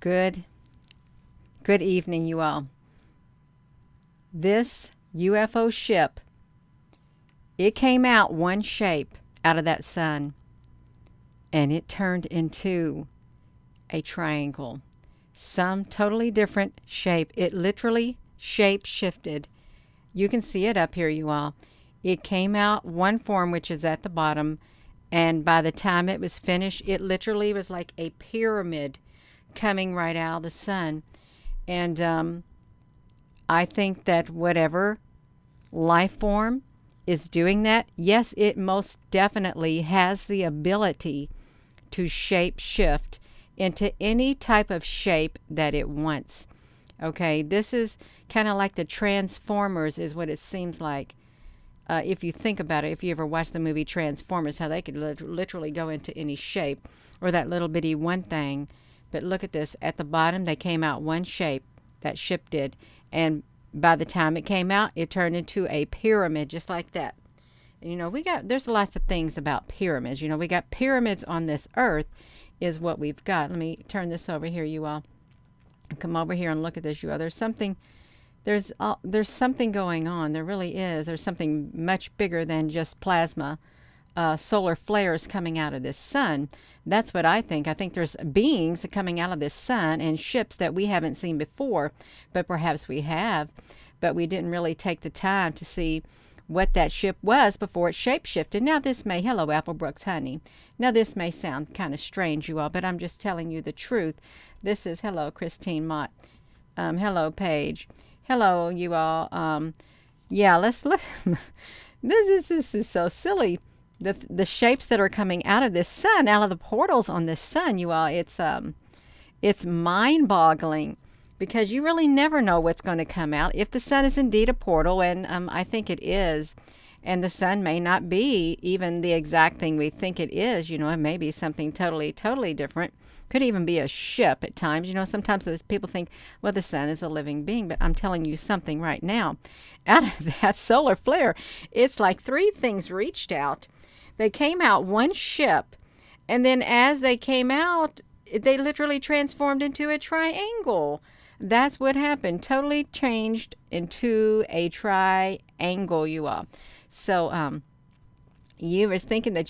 Good evening, you all. This UFO ship, it came out one shape out of that sun, and it turned into a triangle. Some totally different shape. It literally shape shifted. You can see it up here, you all. It came out one form, which is at the bottom, and by the time it was finished, it literally was like a pyramid coming right out of the sun. And I think that whatever life form is doing that, yes, it most definitely has the ability to shape shift into any type of shape that it wants. Okay, this is kind of like the Transformers is what it seems like. If you think about it, if you ever watched the movie Transformers, how they could literally go into any shape, or that little bitty one thing. But look at this. At the bottom, they came out one shape, that ship did. And by the time it came out, it turned into a pyramid, just like that. And, there's lots of things about pyramids. We got pyramids on this earth is what we've got. Let me turn this over here, you all. Come over here and look at this, you all. There's something going on. There really is. There's something much bigger than just plasma, solar flares coming out of this sun. That's what I think. I think there's beings coming out of this sun and ships that we haven't seen before, but perhaps we have. But we didn't really take the time to see what that ship was before it shapeshifted. Now this may, hello Applebrooks honey. Now this may sound kind of strange, you all, but I'm just telling you the truth. This is, hello Christine Mott. Hello Paige. Hello you all. Yeah, let's this is so silly. The shapes that are coming out of this sun, out of the portals on this sun, you all, it's mind-boggling, because you really never know what's going to come out. If the sun is indeed a portal, and I think it is, and the sun may not be even the exact thing we think it is, it may be something totally, totally different. Could even be a ship at times. Sometimes people think, well, the sun is a living being, but I'm telling you something right now. Out of that solar flare, it's like three things reached out. They came out one ship, and then as they came out, they literally transformed into a triangle. That's what happened. Totally changed into a triangle, you all. So, you were thinking that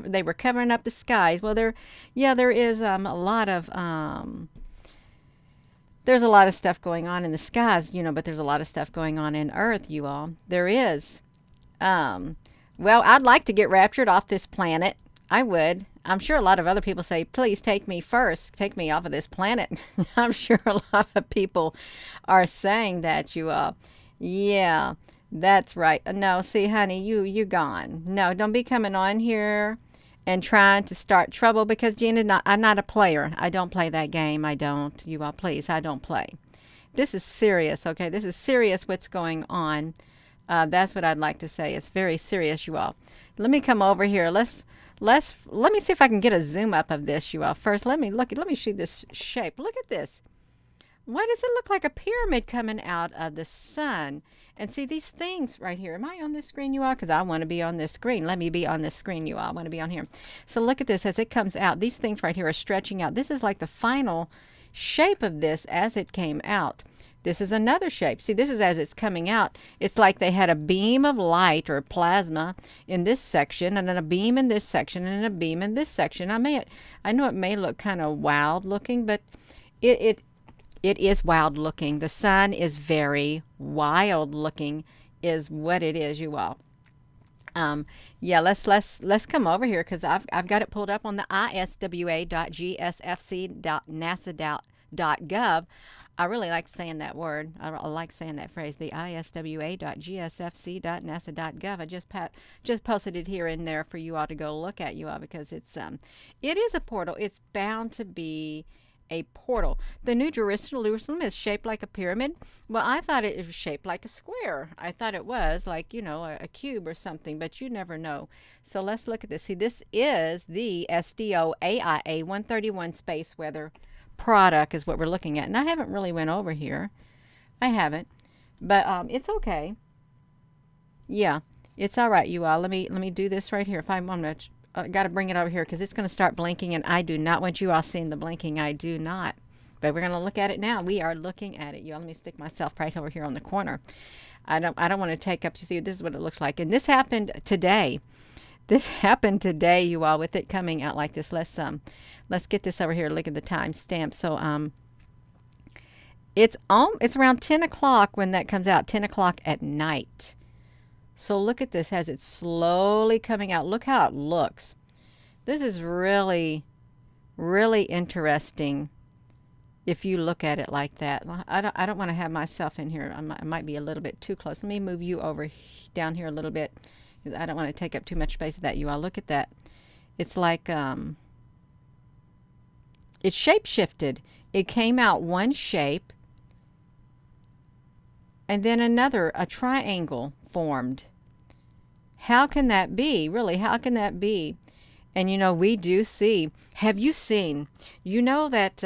they were covering up the skies. Well, there is a lot of there's a lot of stuff going on in the skies, but there's a lot of stuff going on in Earth, you all. There is. Well, I'd like to get raptured off this planet. I would. I'm sure a lot of other people say, please take me first. Take me off of this planet. I'm sure a lot of people are saying that, you all. Yeah. That's right. No, see, honey, you gone. No, don't be coming on here and trying to start trouble, because Gina, I'm not a player. I don't play that game. I don't. You all, please, I don't play. This is serious, okay? This is serious what's going on. That's what I'd like to say. It's very serious, you all. Let me come over here. Let me see if I can get a zoom up of this, you all. First, let me see this shape. Look at this. Why does it look like a pyramid coming out of the sun? And see these things right here. Am I on this screen, you all? Because I want to be on this screen. Let me be on this screen, you all. I want to be on here. So look at this as it comes out. These things right here are stretching out. This is like the final shape of this as it came out. This is another shape. See, this is as it's coming out. It's like they had a beam of light or plasma in this section, and then a beam in this section, and then a beam in this section. I know it may look kind of wild looking, but it is wild looking. The sun is very wild looking, is what it is, you all. Yeah, let's come over here, because I've got it pulled up on the iswa.gsfc.nasa.gov. I really like saying that word. I like saying that phrase, the iswa.gsfc.nasa.gov. I just posted it here and there for you all to go look at, you all, because it is a portal. It's bound to be a portal. The New Jerusalem is shaped like a pyramid. Well, I thought it was shaped like a square. I thought it was like, a cube or something, but you never know. So let's look at this. See, this is the SDO AIA 131 space weather product is what we're looking at. And I haven't really went over here. I haven't. But it's okay. Yeah, it's all right, you all. Let me do this right here. If I'm on got to bring it over here, because it's going to start blinking, and I do not want you all seeing the blinking. I do not. but we're going to look at it now. We are looking at it. Let me stick myself right over here on the corner. I don't want to take up to see. This is what it looks like, and this happened today. This happened today, you all, with it coming out like this. Let's get this over here. Look at the time stamp. So it's around 10 o'clock when that comes out. 10 o'clock at night. So look at this as it's slowly coming out. Look how it looks. This is really, really interesting. If you look at it like that, I don't want to have myself in here. I might be a little bit too close. Let me move you over down here a little bit. I don't want to take up too much space of that. You all look at that. It's like it shape shifted. It came out one shape, and then a triangle formed. How can that be? Really, how can that be? And we do see. Have you seen? You know that.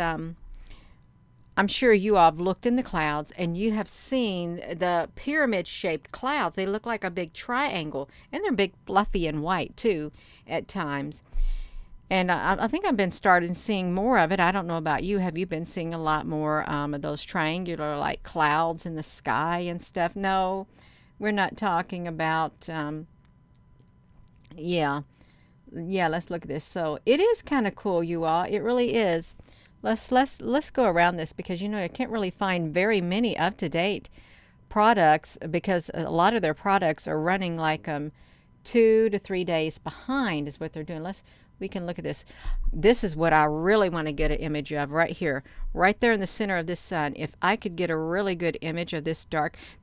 I'm sure you all have looked in the clouds and you have seen the pyramid-shaped clouds. They look like a big triangle, and they're big, fluffy, and white too at times. And I think I've been starting seeing more of it. I don't know about you. Have you been seeing a lot more of those triangular like clouds in the sky and stuff? No, we're not talking about. Yeah, let's look at this. So it is kind of cool, you all. It really is. Let's go around this, because I can't really find very many up-to-date products, because a lot of their products are running like 2 to 3 days behind is what they're doing. We can look at this. This is what I really want to get an image of right here, right there in the center of this sun. If I could get a really good image of this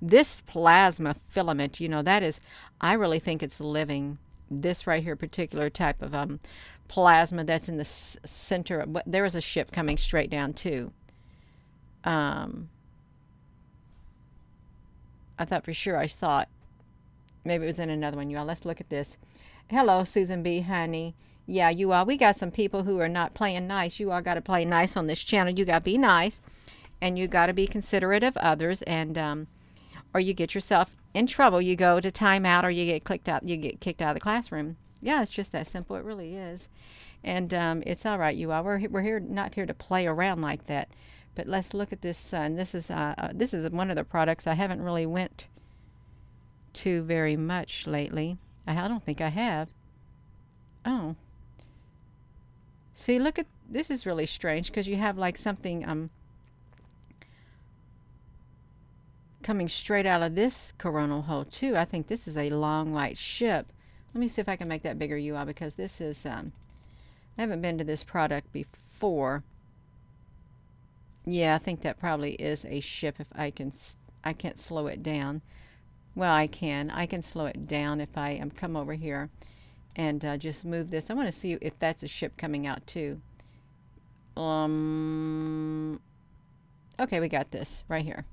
this plasma filament, that is, I really think it's living. This right here, particular type of plasma that's in the center. There was a ship coming straight down too. I thought for sure I saw it. Maybe it was in another one. You all, let's look at this. Hello, Susan B. Honey. Yeah, you all, we got some people who are not playing nice. You all got to play nice on this channel. You got to be nice, and you got to be considerate of others, and or you get yourself in trouble. You go to timeout, or you get clicked out. You get kicked out of the classroom. Yeah, it's just that simple. It really is. And it's all right, you all. We're here, not here to play around like that. But let's look at this sun. This is one of the products I haven't really went to very much lately. I don't think I have. Oh. See, look at this. Is really strange, because you have like something coming straight out of this coronal hole too. I think this is a long white ship. Let me see if I can make that bigger, you all, because this is I haven't been to this product before. Yeah, I think that probably is a ship. If I can't slow it down. Well, I can slow it down if I come over here and just move this. I want to see if that's a ship coming out too. Okay, we got this right here.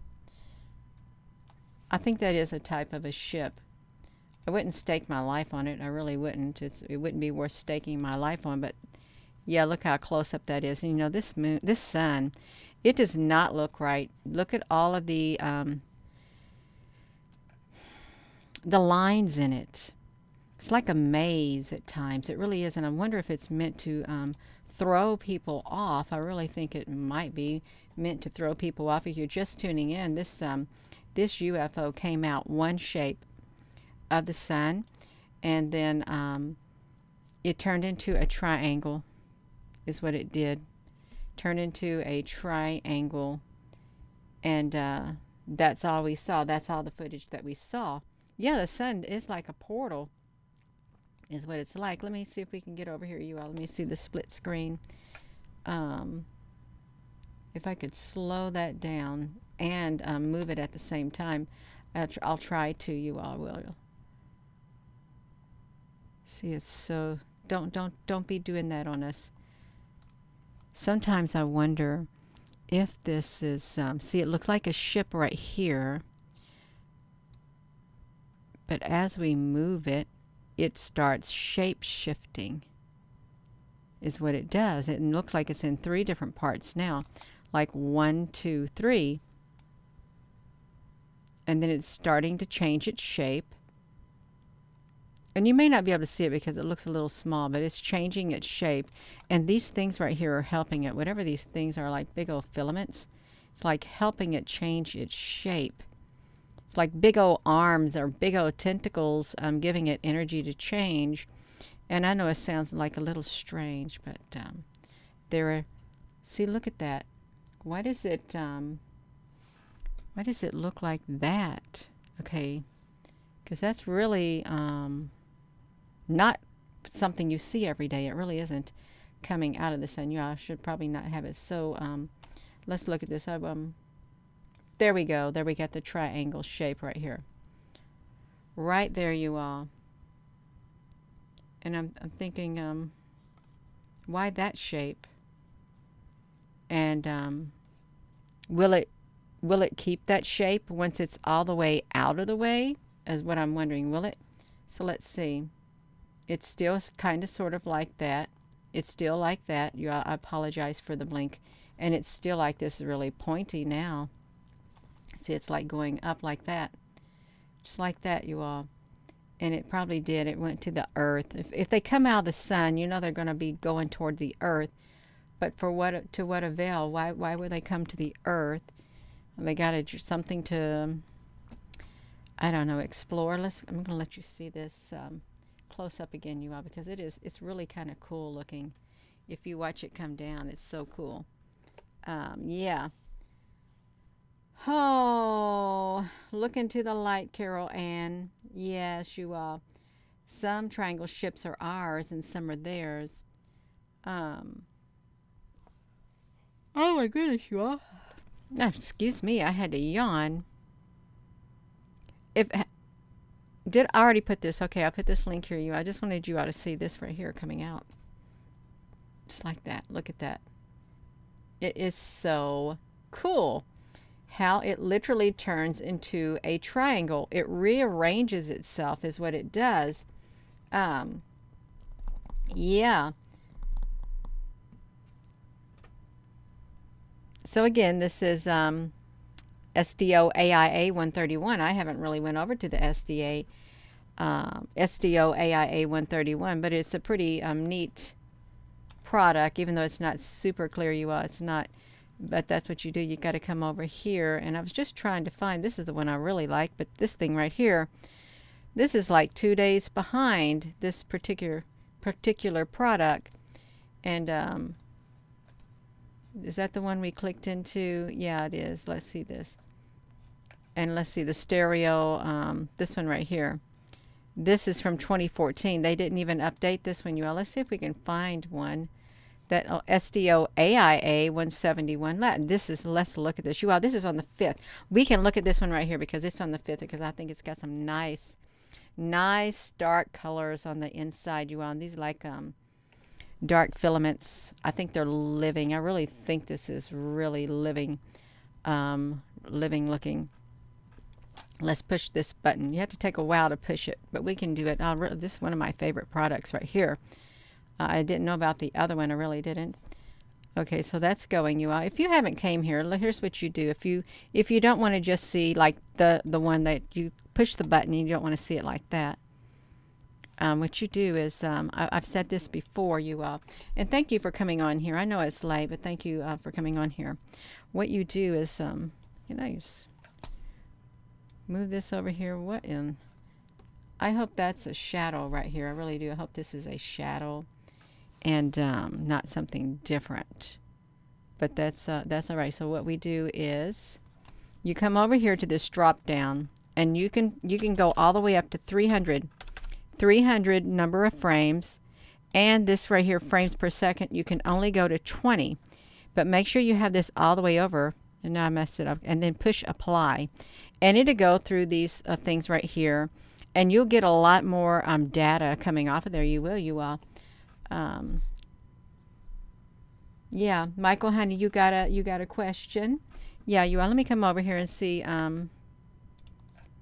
I think that is a type of a ship. I wouldn't stake my life on it. I really wouldn't. It wouldn't be worth staking my life on. But yeah, look how close up that is. And this sun, it does not look right. Look at all of the lines in it. It's like a maze at times. It really is. And I wonder if it's meant to throw people off. I really think it might be meant to throw people off. If you're just tuning in, this UFO came out one shape of the sun, and then it turned into a triangle, is what it did. Turned into a triangle, and that's all we saw. That's all the footage that we saw. Yeah, the sun is like a portal, is what it's like. Let me see if we can get over here, you all. Let me see the split screen. If I could slow that down and move it at the same time, I'll try to. You all will. See, it's so. Don't be doing that on us. Sometimes I wonder if this is. See, it looked like a ship right here, but as we move it, it starts shape shifting. Is what it does. It looks like it's in 3 different parts now, like 1, 2, 3, and then it's starting to change its shape. And you may not be able to see it because it looks a little small, but it's changing its shape. And these things right here are helping it. Whatever these things are, like big old filaments, it's like helping it change its shape. It's like big old arms or big old tentacles, giving it energy to change. And I know it sounds like a little strange, but there are, see, look at that. Why does it look like that? Okay, because that's really not something you see every day. It really isn't coming out of the sun. I should probably not have it. So let's look at this. There we go. There we got the triangle shape right here. Right there you are. And I'm thinking, why that shape? And will it keep that shape once it's all the way out of the way? Is what I'm wondering. Will it? So let's see. It's still kind of sort of like that. It's still like that. I apologize for the blink. And it's still like this, really pointy now. See, it's like going up like that. Just like that, you all. And it probably did. It went to the earth. If they come out of the sun, they're going to be going toward the earth. But to what avail? Why would they come to the earth? They got something to, I don't know, explore. I'm going to let you see this close up again, you all, because it's really kind of cool looking. If you watch it come down, it's so cool. Yeah. Oh, look into the light, Carol Ann. Yes, you all. Some triangle ships are ours and some are theirs. Oh my goodness, you all. Oh, excuse me, I had to yawn. Did I already put this? Okay, I'll put this link here. I just wanted you all to see this right here coming out. Just like that. Look at that. It is so cool how it literally turns into a triangle. It rearranges itself is what it does. Yeah. So again, this is SDO AIA 131. I haven't really went over to the SDO AIA 131, but it's a pretty neat product, even though it's not super clear. It's not, but that's what you do. You got to come over here, and I was just trying to find, this is the one I really like, but this thing right here, this is like 2 days behind this particular product. And is that the one we clicked into? Yeah, it is. Let's see this. And let's see the stereo, this one right here. This is from 2014. They didn't even update this one, you all. Let's see if we can find one. That SDO AIA 171. Let's look at this. You all, this is on the 5th. We can look at this one right here because it's on the 5th, because I think it's got some nice dark colors on the inside, you all. And these like dark filaments. I think they're living. I really think this is really living looking. Let's push this button. You have to take a while to push it, but we can do it. This is one of my favorite products right here. I didn't know about the other one. I really didn't. Okay, so that's going, you all. If you haven't came here, here's what you do. If you don't want to just see like the one that you push the button and you don't want to see it like that, what you do is, I've said this before, you all, and thank you for coming on here. I know it's late, but thank you for coming on here. What you do is, you just move this over here. What in? I hope that's a shadow right here. I really do. I hope this is a shadow and not something different. But that's all right. So what we do is, you come over here to this drop down, and you can go all the way up to 300 number of frames, and this right here, frames per second, you can only go to 20. But make sure you have this all the way over. And now I messed it up. And then push apply, and it'll go through these things right here, and you'll get a lot more data coming off of there. You will. Yeah, Michael, honey, you got a question? Yeah, you all. Let me come over here and see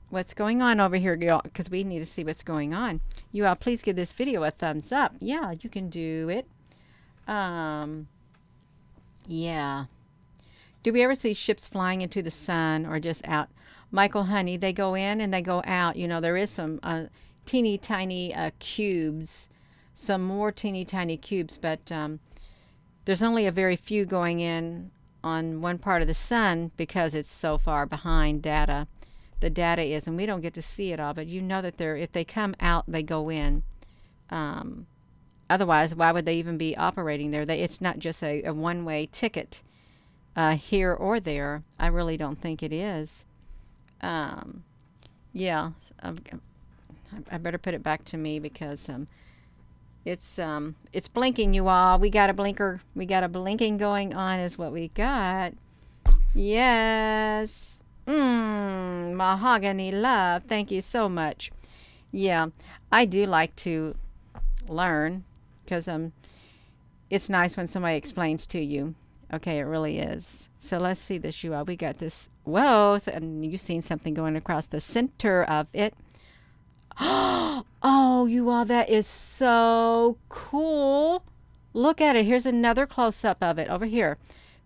what's going on over here, y'all, because we need to see what's going on. You all, please give this video a thumbs up. Yeah, you can do it. Yeah. Do we ever see ships flying into the sun or just out? Michael, honey, they go in and they go out. There is some teeny tiny cubes, some more teeny tiny cubes, but there's only a very few going in on one part of the sun because it's so far behind data. The data is, and we don't get to see it all, but you know that if they come out, they go in. Otherwise, why would they even be operating there? It's not just a one-way ticket here or there. I really don't think it is. Yeah, I better put it back to me because it's blinking, you all. We got a blinker. We got a blinking going on is what we got. Yes. Mahogany love. Thank you so much. Yeah, I do like to learn because it's nice when somebody explains to you. Okay, it really is. So let's see this, you all. We got this. Whoa, and you've seen something going across the center of it. Oh, you all, that is so cool. Look at it. Here's another close-up of it over here.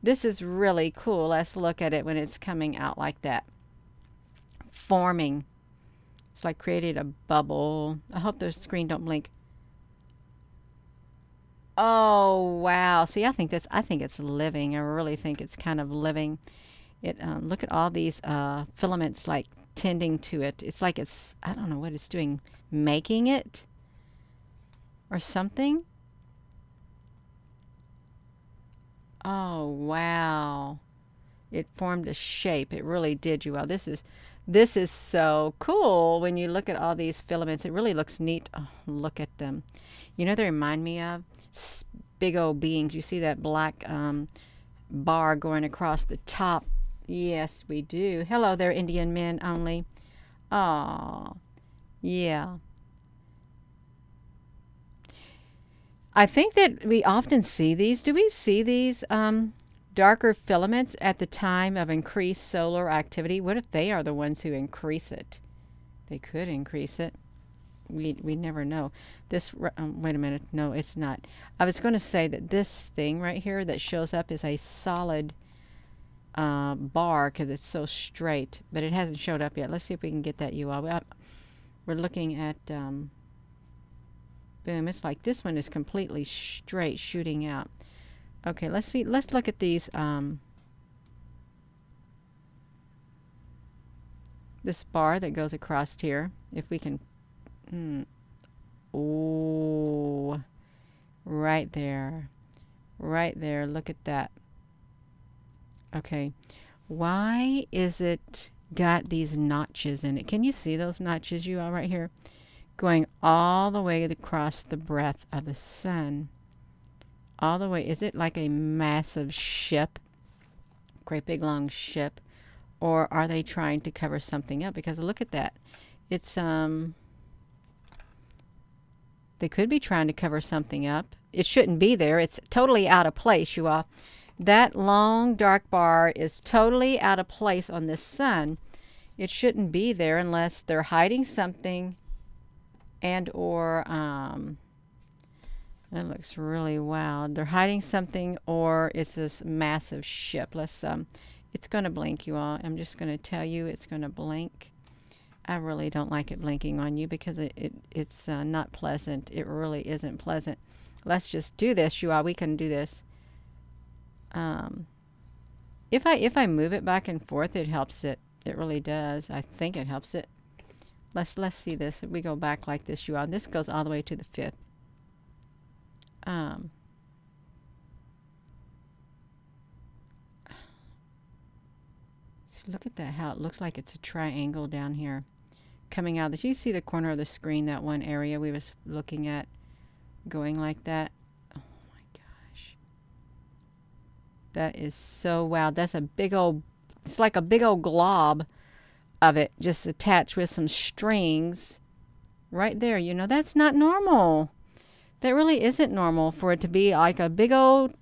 This is really cool. Let's look at it when it's coming out like that. Forming. It's like created a bubble. I hope the screen don't blink. Oh, wow. See, I think it's living. I really think it's kind of living. Look at all these filaments like tending to it. It's like I don't know what it's doing, making it or something. Oh, wow. It formed a shape. It really did, you all. This is so cool when you look at all these filaments. It really looks neat. Oh, look at them. You know, they remind me of big old beings. You see that black bar going across the top. Yes, we do. Hello there, Indian men only. Aw, yeah. I think that we often see these. Do we see these darker filaments at the time of increased solar activity? What if they are the ones who increase it? They could increase it. We never know. This, wait a minute. No, it's not. I was going to say that this thing right here that shows up is a solid bar because it's so straight, but it hasn't showed up yet. Let's see if we can get that, you all. We're looking at boom. It's like this one is completely straight, shooting out. Okay, let's see. Let's look at these. This bar that goes across here. If we can. Oh, right there. Right there. Look at that. Okay, why is it got these notches in it? Can you see those notches, you all, right here? Going all the way across the breadth of the sun. All the way. Is it like a massive ship? Great big long ship? Or are they trying to cover something up? Because look at that. It's, they could be trying to cover something up. It shouldn't be there. It's totally out of place, you all. That long dark bar is totally out of place on this sun. It shouldn't be there unless they're hiding something and or that looks really wild. They're hiding something or it's this massive ship. Let's it's going to blink, you all. I'm just going to tell you it's going to blink. I really don't like it blinking on you because it's not pleasant. It really isn't pleasant. Let's just do this, you all. We can do this. If I move it back and forth, it helps it. It really does. I think it helps it. Let's see this. We go back like this, you all. This goes all the way to the 5th. So look at that, how it looks like it's a triangle down here. Coming out. Did you see the corner of the screen, that one area we was looking at going like that? Oh my gosh. That is so wow. That's a big old, it's like a big old glob of it just attached with some strings right there. You know, that's not normal. That really isn't normal for it to be like a big old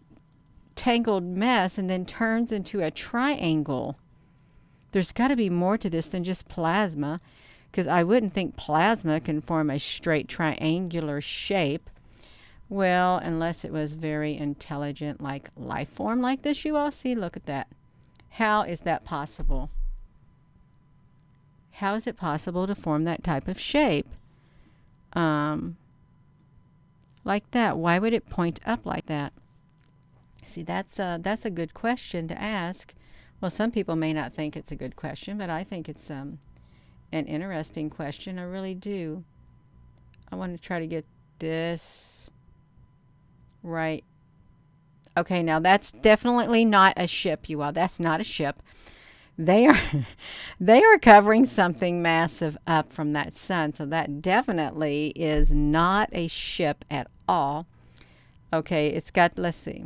tangled mess and then turns into a triangle. There's got to be more to this than just plasma, because I wouldn't think plasma can form a straight triangular shape. Well, unless it was very intelligent, like life form like this, you all see. Look at that. How is that possible? How is it possible to form that type of shape? Um, like that. Why would it point up like that? See, that's a good question to ask. Well, some people may not think it's a good question, but I think it's an interesting question. I really do. I want to try to get this right. Okay, now that's definitely not a ship, you all. That's not a ship. They are they are covering something massive up from that sun. So that definitely is not a ship at all. Okay, it's got, let's see.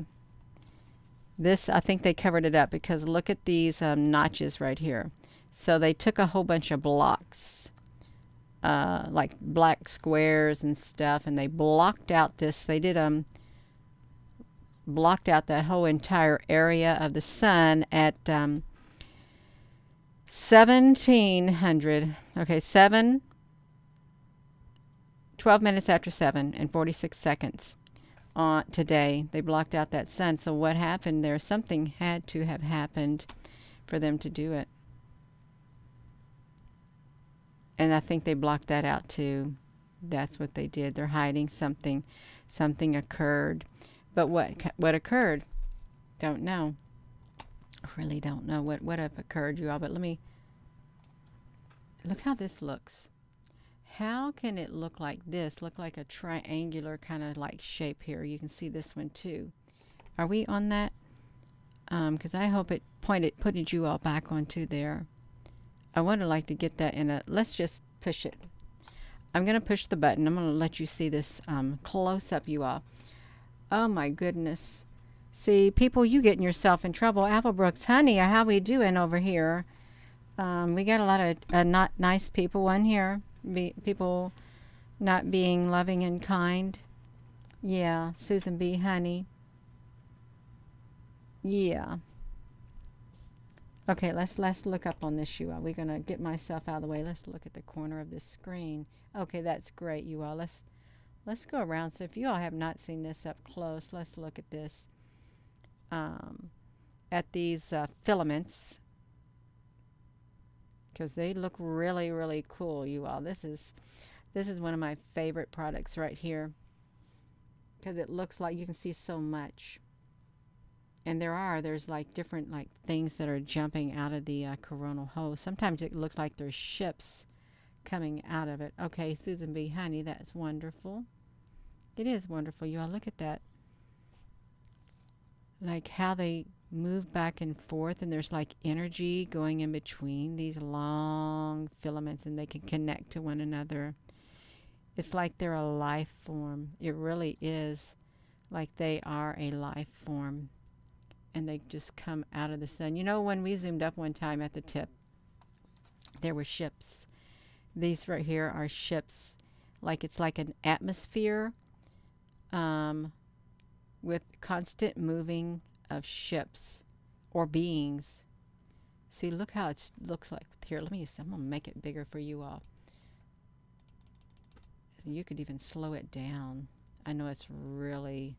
This, I think they covered it up because look at these notches right here. So they took a whole bunch of blocks, like black squares and stuff, and they blocked out this. They did blocked out that whole entire area of the sun at 1700. Okay, 12 minutes after 7 and 46 seconds on today. They blocked out that sun. So what happened there? Something had to have happened for them to do it. And I think they blocked that out too. That's what they did. They're hiding something. Something occurred. But what occurred? Don't know. I really don't know what have occurred, you all. But let me look how this looks. How can it look like this? Look like a triangular kind of like shape here. You can see this one too. Are we on that? Because I hope it putted you all back onto there. I would like to get that in a. Let's just push it. I'm going to push the button. I'm going to let you see this close up, you all. Oh my goodness. See, people, you getting yourself in trouble. Applebrooks, honey, how we doing over here? We got a lot of not nice people on here. People not being loving and kind. Yeah, Susan B, honey. Yeah. Okay, let's look up on this, you all. We're gonna get myself out of the way. Let's look at the corner of this screen. Okay, that's great, you all. Let's go around. So if you all have not seen this up close, let's look at this. At these filaments, because they look really, really cool, you all. This is one of my favorite products right here, because it looks like you can see so much. And there's like different like things that are jumping out of the coronal hole. Sometimes it looks like there's ships coming out of it. Okay, Susan B, honey, that's wonderful. It is wonderful, you all. Look at that. Like how they move back and forth, and there's like energy going in between these long filaments, and they can connect to one another. It's like they're a life form. It really is like they are a life form, and they just come out of the sun. You know, when we zoomed up one time at the tip, there were ships. These right here are ships. Like it's like an atmosphere with constant moving of ships or beings. See, look how it looks like here. I'm gonna make it bigger for you all. You could even slow it down. I know it's really.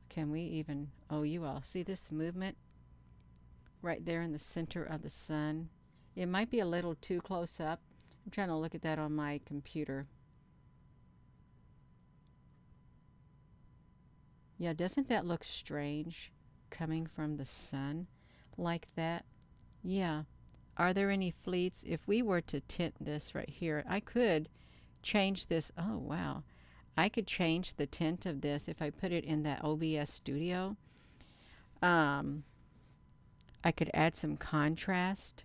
Can we even? Oh, you all see this movement right there in the center of the sun? It might be a little too close up. I'm trying to look at that on my computer. Yeah, doesn't that look strange coming from the sun like that? Yeah. Are there any fleets? If we were to tint this right here, I could change this. Oh, wow. I could change the tint of this if I put it in that OBS studio. I could add some contrast.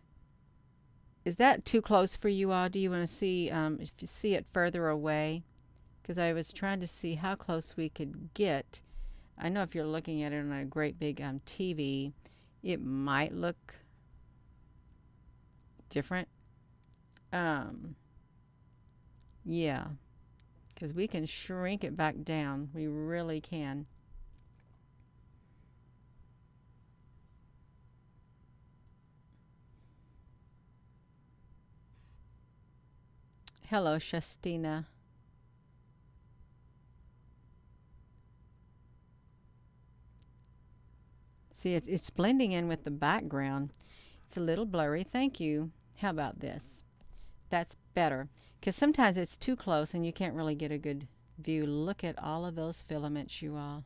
Is that too close for you all? Do you want to see if you see it further away? Because I was trying to see how close we could get. I know if you're looking at it on a great big TV, it might look different. Yeah, because we can shrink it back down. We really can. Hello, Shastina. See, it's blending in with the background. It's a little blurry. Thank you. How about this? That's better. because sometimes it's too close and you can't really get a good view. Look at all of those filaments, you all,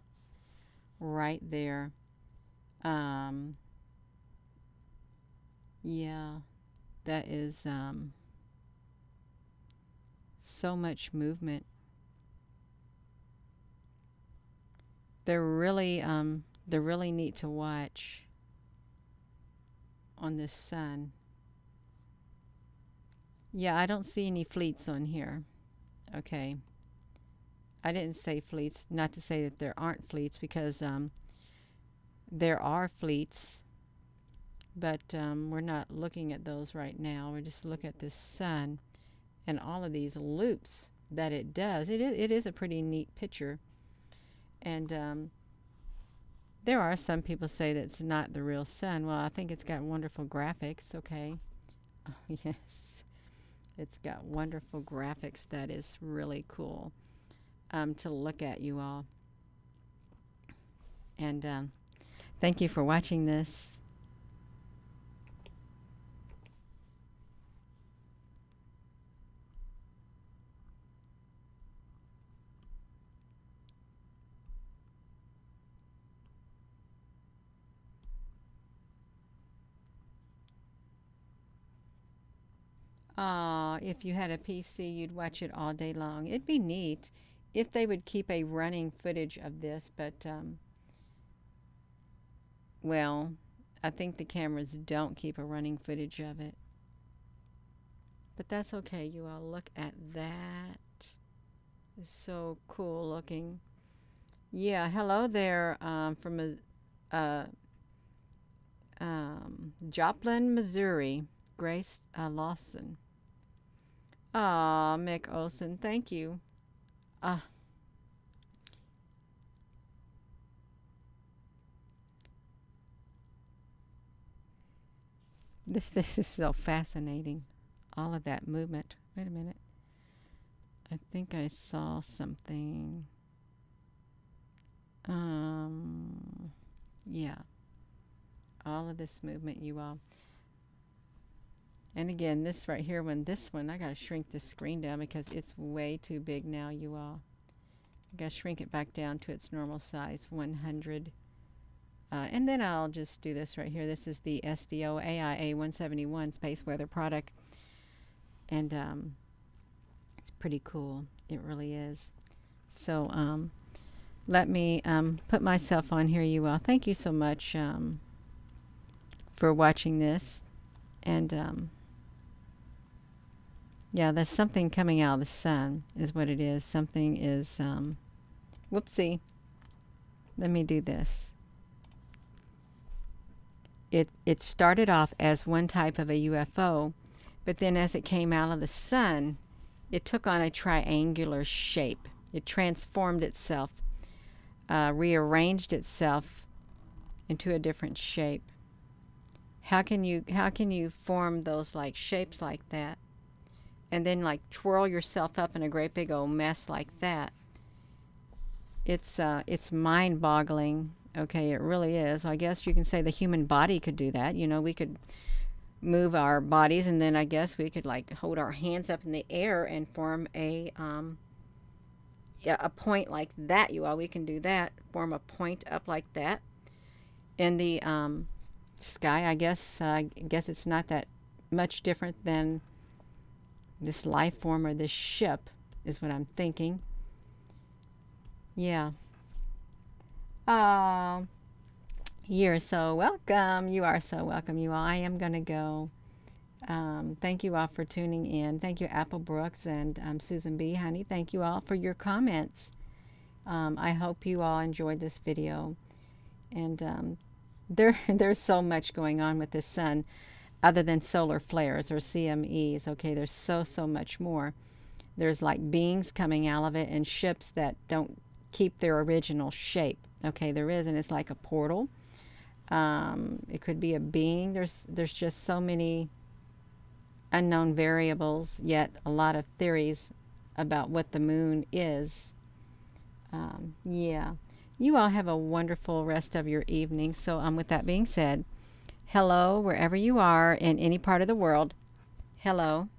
right there. Um, yeah, that is so much movement. They're really neat to watch on this sun. Yeah, I don't see any fleets on here. Okay. I didn't say fleets, not to say that there aren't fleets, because there are fleets, but we're not looking at those right now. We're just looking at this sun and all of these loops that it does. It is a pretty neat picture. And there are some people say that it's not the real sun. Well, I think it's got wonderful graphics. Okay. Oh, yes. It's got wonderful graphics. That is really cool to look at, you all. And thank you for watching this. If you had a PC, you'd watch it all day long. It'd be neat if they would keep a running footage of this, but, well, I think the cameras don't keep a running footage of it. But that's okay, you all. Look at that. It's so cool looking. Yeah, hello there from Joplin, Missouri. Grace Lawson. Aw, Mick Olson, thank you. Ah, this is so fascinating. All of that movement. Wait a minute. I think I saw something. Yeah. All of this movement, you all. And again, this right here, this one, I gotta shrink this screen down because it's way too big now, you all. I gotta shrink it back down to its normal size, 100. And then I'll just do this right here. This is the SDO AIA 171 space weather product. And it's pretty cool. It really is. So let me put myself on here, you all. Thank you so much for watching this. And yeah, there's something coming out of the sun is what it is. Something is, whoopsie. Let me do this. It started off as one type of a UFO, but then as it came out of the sun, it took on a triangular shape. It transformed itself, rearranged itself into a different shape. How can you form those like shapes like that, and then like twirl yourself up in a great big old mess like that? It's mind-boggling. Okay, it really is. I guess you can say the human body could do that. You know, we could move our bodies, and then I guess we could like hold our hands up in the air and form a point like that. You all, we can do that. Form a point up like that in the sky. I guess it's not that much different than this life form or this ship, is what I'm thinking. Yeah. You're so welcome. You are so welcome, you all. I am going to go. Thank you all for tuning in. Thank you, Apple Brooks and Susan B. Honey. Thank you all for your comments. I hope you all enjoyed this video. And there's so much going on with the sun other than solar flares or CMEs. Okay, there's so much more. There's like beings coming out of it and ships that don't keep their original shape. Okay, there is, and it's like a portal. It could be a being. There's just so many unknown variables, yet a lot of theories about what the moon is. Yeah. You all have a wonderful rest of your evening. So with that being said, hello wherever you are in any part of the world. Hello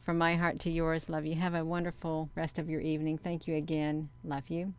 From my heart to yours, love you. Have a wonderful rest of your evening. Thank you again. Love you.